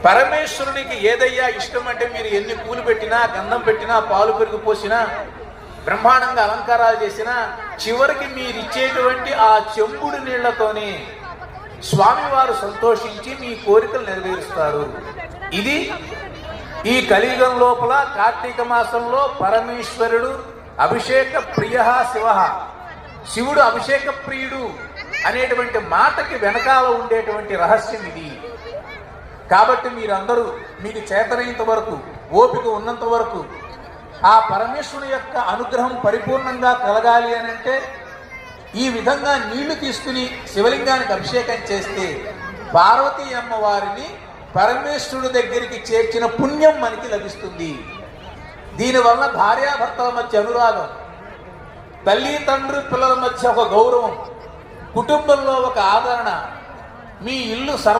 పరమేశ్వరునికి ఏదయ్యా ఇష్టం అంటే మీరు ఎన్ని పూలు పెట్టినా, గంధం పెట్టినా, పాలు పెరుగు పోసినా, బ్రహ్మాండంగా అలంకారాలు చేసినా, చివరికి మీరిచ్చేటువంటి ఆ చెంబుడు నీళ్లతోనే స్వామివారు సంతోషించి మీ కోరికలు నెరవేరుస్తారు. ఇది ఈ కలియుగం లోపల కార్తీక మాసంలో పరమేశ్వరుడు అభిషేక ప్రియ శివ, శివుడు అభిషేక ప్రియుడు అనేటువంటి మాటకి వెనకాల ఉండేటువంటి రహస్యం ఇది. కాబట్టి మీరందరూ మీకు చేతనైనంత వరకు, ఓపిక ఉన్నంత వరకు ఆ పరమేశ్వరుని యొక్క అనుగ్రహం పరిపూర్ణంగా కలగాలి అని అంటే ఈ విధంగా నీళ్లు తీసుకుని శివలింగానికి అభిషేకం చేస్తే పార్వతీ అమ్మవారిని పరమేశ్వరుడి దగ్గరికి చేర్చిన పుణ్యం మనకి లభిస్తుంది. దీనివల్ల భార్యాభర్తల మధ్య అనురాగం, తల్లి తండ్రి పిల్లల మధ్య ఒక గౌరవం, కుటుంబంలో ఒక ఆదరణ, మీ ఇల్లు